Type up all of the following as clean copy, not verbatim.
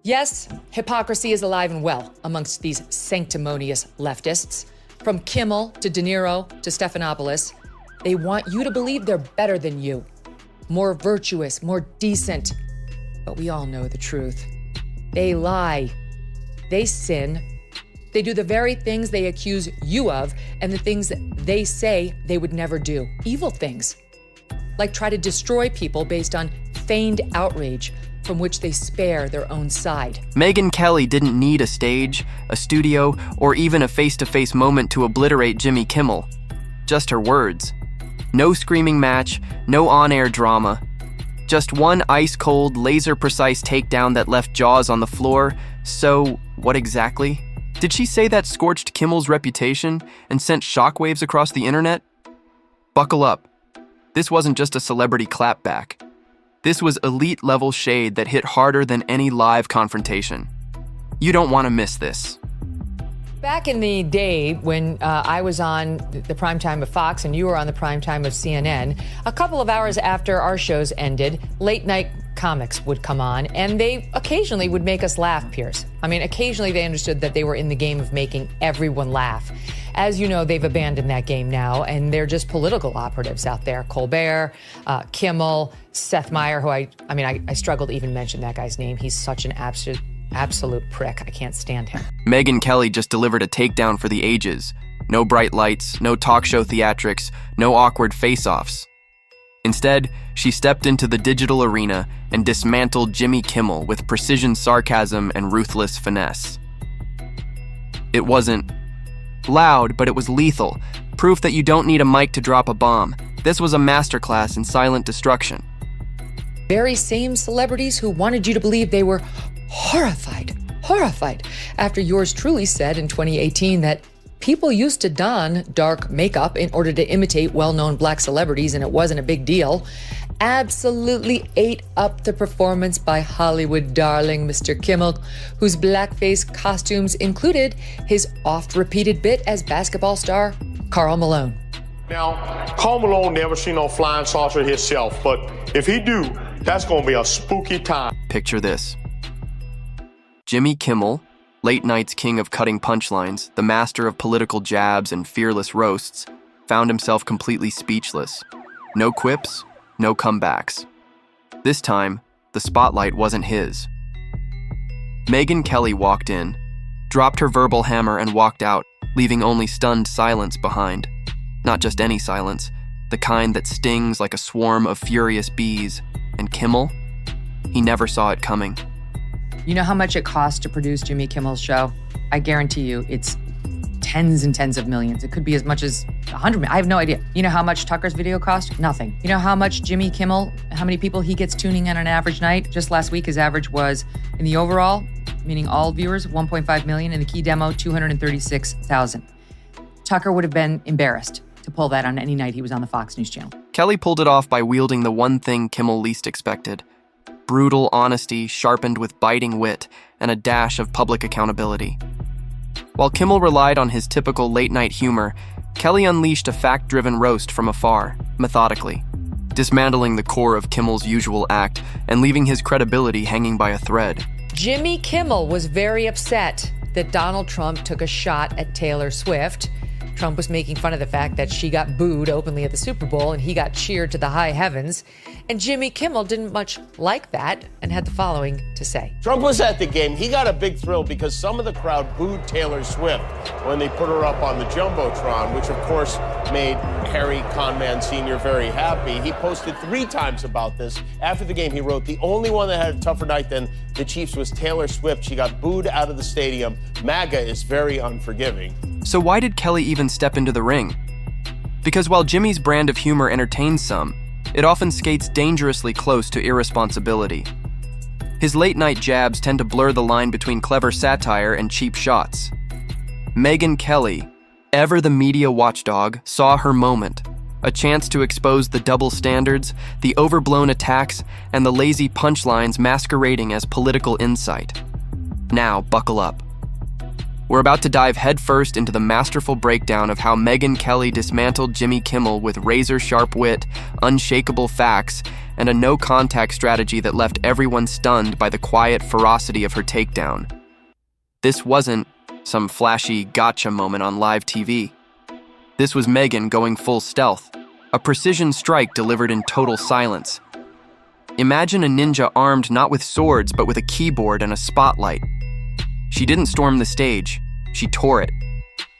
Yes, hypocrisy is alive and well amongst these sanctimonious leftists. From Kimmel to De Niro to Stephanopoulos, they want you to believe they're better than you, more virtuous, more decent. But we all know the truth. They lie. They sin. They do the very things they accuse you of and the things that they say they would never do. Evil things. Like try to destroy people based on feigned outrage from which they spare their own side. Megyn Kelly didn't need a stage, a studio, or even a face-to-face moment to obliterate Jimmy Kimmel. Just her words. No screaming match, no on-air drama. Just one ice-cold, laser-precise takedown that left jaws on the floor. So, what exactly? Did she say that scorched Kimmel's reputation and sent shockwaves across the internet? Buckle up. This wasn't just a celebrity clapback. This was elite-level shade that hit harder than any live confrontation. You don't want to miss this. Back in the day when I was on the primetime of Fox and you were on the primetime of CNN, a couple of hours after our shows ended, late-night comics would come on, and they occasionally would make us laugh, Piers. I mean, occasionally they understood that they were in the game of making everyone laugh. As you know, they've abandoned that game now, and they're just political operatives out there. Colbert, Kimmel, Seth Meyers, who I struggle to even mention that guy's name. He's such an absolute prick. I can't stand him. Megyn Kelly just delivered a takedown for the ages. No bright lights, no talk show theatrics, no awkward face-offs. Instead, she stepped into the digital arena and dismantled Jimmy Kimmel with precision sarcasm and ruthless finesse. It wasn't loud, but it was lethal, proof that you don't need a mic to drop a bomb. This was a masterclass in silent destruction. Very same celebrities who wanted you to believe they were horrified after yours truly said in 2018 that people used to don dark makeup in order to imitate well-known black celebrities and it wasn't a big deal, absolutely ate up the performance by Hollywood darling Mr. Kimmel, whose blackface costumes included his oft-repeated bit as basketball star Karl Malone. Now, Karl Malone never seen no flying saucer himself, but if he do, that's gonna be a spooky time. Picture this. Jimmy Kimmel, late night's king of cutting punchlines, the master of political jabs and fearless roasts, found himself completely speechless. No quips, no comebacks. This time, the spotlight wasn't his. Megyn Kelly walked in, dropped her verbal hammer and walked out, leaving only stunned silence behind. Not just any silence, the kind that stings like a swarm of furious bees. And Kimmel? He never saw it coming. You know how much it costs to produce Jimmy Kimmel's show? I guarantee you it's tens and tens of millions. It could be as much as 100 million. I have no idea. You know how much Tucker's video cost? Nothing. You know how much Jimmy Kimmel, how many people he gets tuning in on an average night? Just last week, his average was, in the overall, meaning all viewers, 1.5 million. In the key demo, 236,000. Tucker would have been embarrassed to pull that on any night he was on the Fox News channel. Kelly pulled it off by wielding the one thing Kimmel least expected. Brutal honesty sharpened with biting wit and a dash of public accountability. While Kimmel relied on his typical late-night humor, Kelly unleashed a fact-driven roast from afar, methodically, dismantling the core of Kimmel's usual act and leaving his credibility hanging by a thread. Jimmy Kimmel was very upset that Donald Trump took a shot at Taylor Swift. Trump was making fun of the fact that she got booed openly at the Super Bowl and he got cheered to the high heavens. And Jimmy Kimmel didn't much like that and had the following to say. Trump was at the game. He got a big thrill because some of the crowd booed Taylor Swift when they put her up on the Jumbotron, which of course made Harry Conman Sr. very happy. He posted 3 times about this. After the game, he wrote, "The only one that had a tougher night than the Chiefs was Taylor Swift. She got booed out of the stadium. MAGA is very unforgiving." So why did Kelly even step into the ring? Because while Jimmy's brand of humor entertains some, it often skates dangerously close to irresponsibility. His late-night jabs tend to blur the line between clever satire and cheap shots. Megyn Kelly, ever the media watchdog, saw her moment. A chance to expose the double standards, the overblown attacks, and the lazy punchlines masquerading as political insight. Now, buckle up. We're about to dive headfirst into the masterful breakdown of how Megyn Kelly dismantled Jimmy Kimmel with razor-sharp wit, unshakable facts, and a no-contact strategy that left everyone stunned by the quiet ferocity of her takedown. This wasn't some flashy gotcha moment on live TV. This was Megyn going full stealth, a precision strike delivered in total silence. Imagine a ninja armed not with swords but with a keyboard and a spotlight. She didn't storm the stage, she tore it.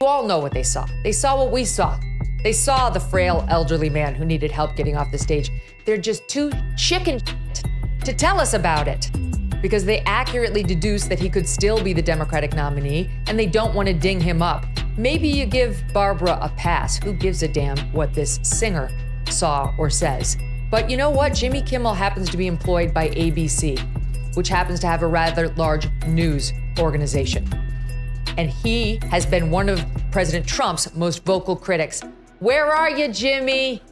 You all know what they saw. They saw what we saw. They saw the frail elderly man who needed help getting off the stage. They're just too chicken to tell us about it because they accurately deduced that he could still be the Democratic nominee and they don't want to ding him up. Maybe you give Barbara a pass. Who gives a damn what this singer saw or says? But you know what? Jimmy Kimmel happens to be employed by ABC, which happens to have a rather large news organization. And he has been one of President Trump's most vocal critics. Where are you, Jimmy?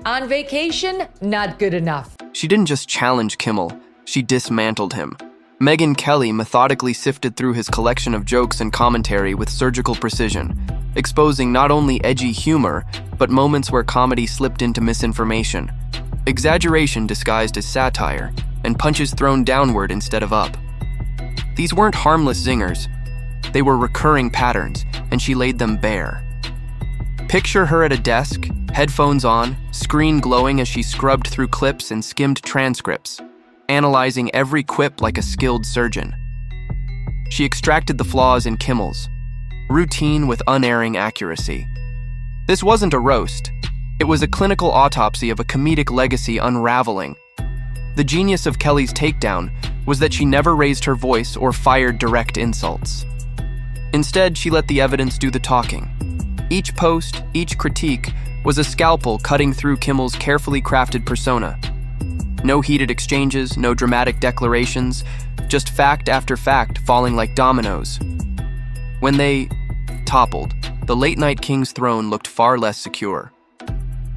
On vacation? Not good enough. She didn't just challenge Kimmel, she dismantled him. Megyn Kelly methodically sifted through his collection of jokes and commentary with surgical precision, exposing not only edgy humor, but moments where comedy slipped into misinformation, exaggeration disguised as satire, and punches thrown downward instead of up. These weren't harmless zingers. They were recurring patterns, and she laid them bare. Picture her at a desk, headphones on, screen glowing as she scrubbed through clips and skimmed transcripts, analyzing every quip like a skilled surgeon. She extracted the flaws in Kimmel's, routine with unerring accuracy. This wasn't a roast. It was a clinical autopsy of a comedic legacy unraveling. The genius of Kelly's takedown was that she never raised her voice or fired direct insults. Instead, she let the evidence do the talking. Each post, each critique, was a scalpel cutting through Kimmel's carefully crafted persona. No heated exchanges, no dramatic declarations, just fact after fact falling like dominoes. When they toppled, the late-night king's throne looked far less secure.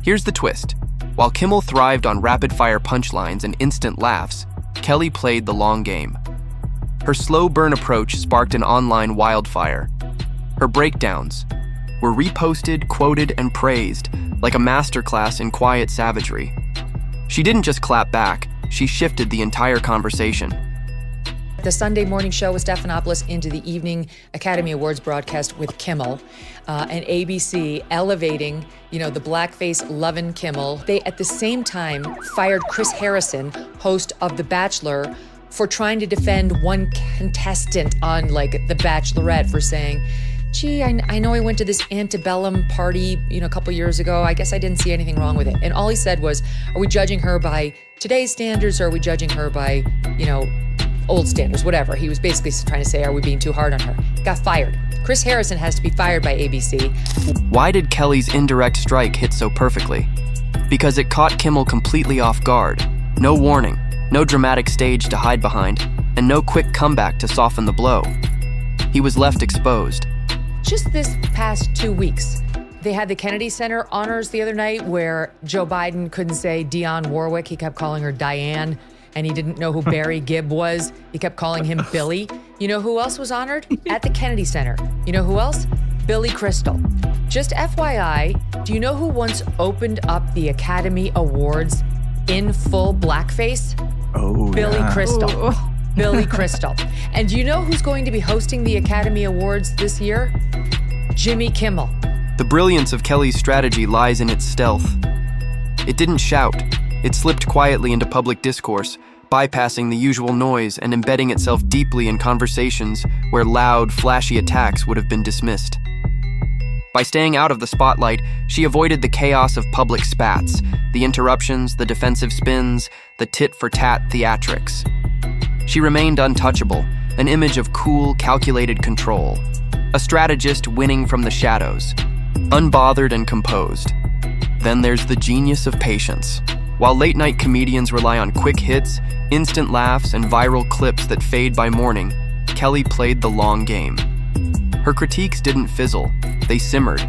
Here's the twist. While Kimmel thrived on rapid-fire punchlines and instant laughs, Kelly played the long game. Her slow-burn approach sparked an online wildfire. Her breakdowns were reposted, quoted, and praised like a masterclass in quiet savagery. She didn't just clap back, she shifted the entire conversation. The Sunday morning show with Stephanopoulos into the evening Academy Awards broadcast with Kimmel and ABC elevating, the blackface lovin' Kimmel. They, at the same time, fired Chris Harrison, host of The Bachelor, for trying to defend one contestant on, The Bachelorette for saying, gee, I know I went to this antebellum party, a couple years ago. I guess I didn't see anything wrong with it. And all he said was, are we judging her by today's standards or are we judging her by, old standards, whatever. He was basically trying to say, are we being too hard on her? Got fired. Chris Harrison has to be fired by ABC. Why did Kelly's indirect strike hit so perfectly? Because it caught Kimmel completely off guard. No warning, no dramatic stage to hide behind, and no quick comeback to soften the blow. He was left exposed. Just this past 2 weeks, they had the Kennedy Center honors the other night where Joe Biden couldn't say Dionne Warwick. He kept calling her Diane, and he didn't know who Barry Gibb was. He kept calling him Billy. You know who else was honored? At the Kennedy Center. You know who else? Billy Crystal. Just FYI, do you know who once opened up the Academy Awards in full blackface? Oh, Billy yeah. Crystal. Oh. Billy Crystal. And do you know who's going to be hosting the Academy Awards this year? Jimmy Kimmel. The brilliance of Kelly's strategy lies in its stealth. It didn't shout. It slipped quietly into public discourse, bypassing the usual noise and embedding itself deeply in conversations where loud, flashy attacks would have been dismissed. By staying out of the spotlight, she avoided the chaos of public spats, the interruptions, the defensive spins, the tit-for-tat theatrics. She remained untouchable, an image of cool, calculated control, a strategist winning from the shadows, unbothered and composed. Then there's the genius of patience. While late-night comedians rely on quick hits, instant laughs, and viral clips that fade by morning, Kelly played the long game. Her critiques didn't fizzle, they simmered.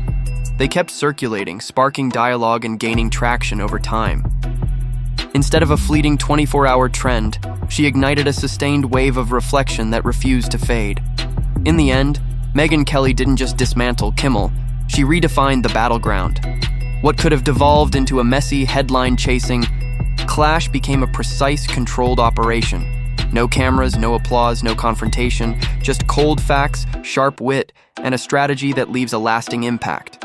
They kept circulating, sparking dialogue and gaining traction over time. Instead of a fleeting 24-hour trend, she ignited a sustained wave of reflection that refused to fade. In the end, Megyn Kelly didn't just dismantle Kimmel, she redefined the battleground. What could have devolved into a messy, headline-chasing Clash became a precise, controlled operation. No cameras, no applause, no confrontation, just cold facts, sharp wit, and a strategy that leaves a lasting impact.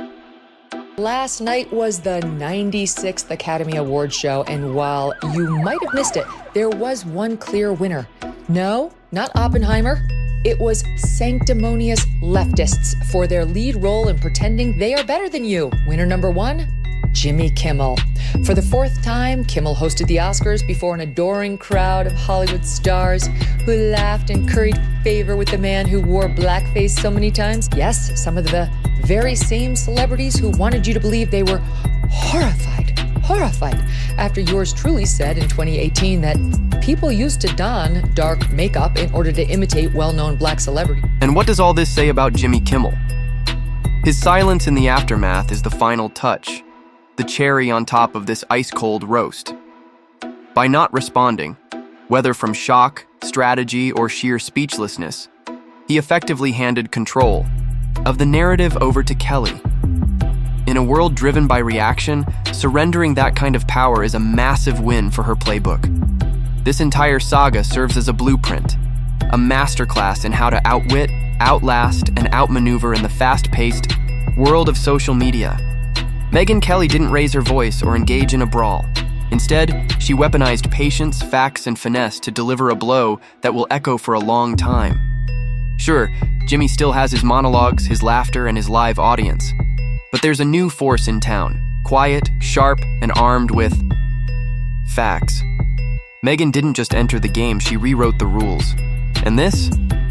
Last night was the 96th Academy Awards show, and while you might have missed it, there was one clear winner. No, not Oppenheimer. It was sanctimonious leftists for their lead role in pretending they are better than you. Winner number one, Jimmy Kimmel. For the fourth time, Kimmel hosted the Oscars before an adoring crowd of Hollywood stars who laughed and curried favor with the man who wore blackface so many times. Yes, some of the very same celebrities who wanted you to believe they were horrified after yours truly said in 2018 that people used to don dark makeup in order to imitate well-known black celebrities. And what does all this say about Jimmy Kimmel? His silence in the aftermath is the final touch, the cherry on top of this ice-cold roast. By not responding, whether from shock, strategy, or sheer speechlessness, he effectively handed control of the narrative over to Kelly. In a world driven by reaction, surrendering that kind of power is a massive win for her playbook. This entire saga serves as a blueprint, a masterclass in how to outwit, outlast, and outmaneuver in the fast-paced world of social media. Megyn Kelly didn't raise her voice or engage in a brawl. Instead, she weaponized patience, facts, and finesse to deliver a blow that will echo for a long time. Sure, Jimmy still has his monologues, his laughter, and his live audience. But there's a new force in town, quiet, sharp, and armed with facts. Megyn didn't just enter the game, she rewrote the rules. And this?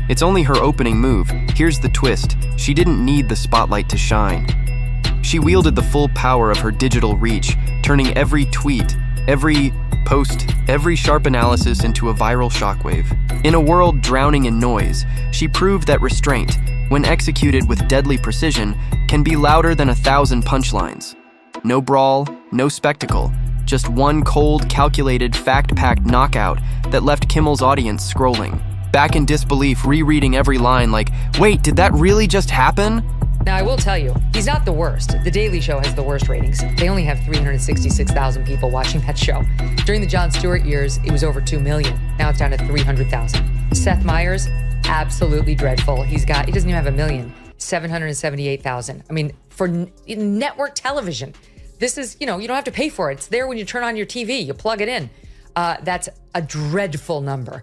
It's only her opening move. Here's the twist. She didn't need the spotlight to shine. She wielded the full power of her digital reach, turning every tweet, every post, every sharp analysis into a viral shockwave. In a world drowning in noise, she proved that restraint, when executed with deadly precision, can be louder than 1,000 punchlines. No brawl, no spectacle, just one cold, calculated, fact-packed knockout that left Kimmel's audience scrolling, back in disbelief, rereading every line like, wait, did that really just happen? Now, I will tell you, he's not the worst. The Daily Show has the worst ratings. They only have 366,000 people watching that show. During the Jon Stewart years, it was over 2 million. Now it's down to 300,000. Seth Meyers, absolutely dreadful. He doesn't even have 1 million, 778,000. I mean, for network television, this is, you don't have to pay for it. It's there when you turn on your TV. You plug it in. That's a dreadful number.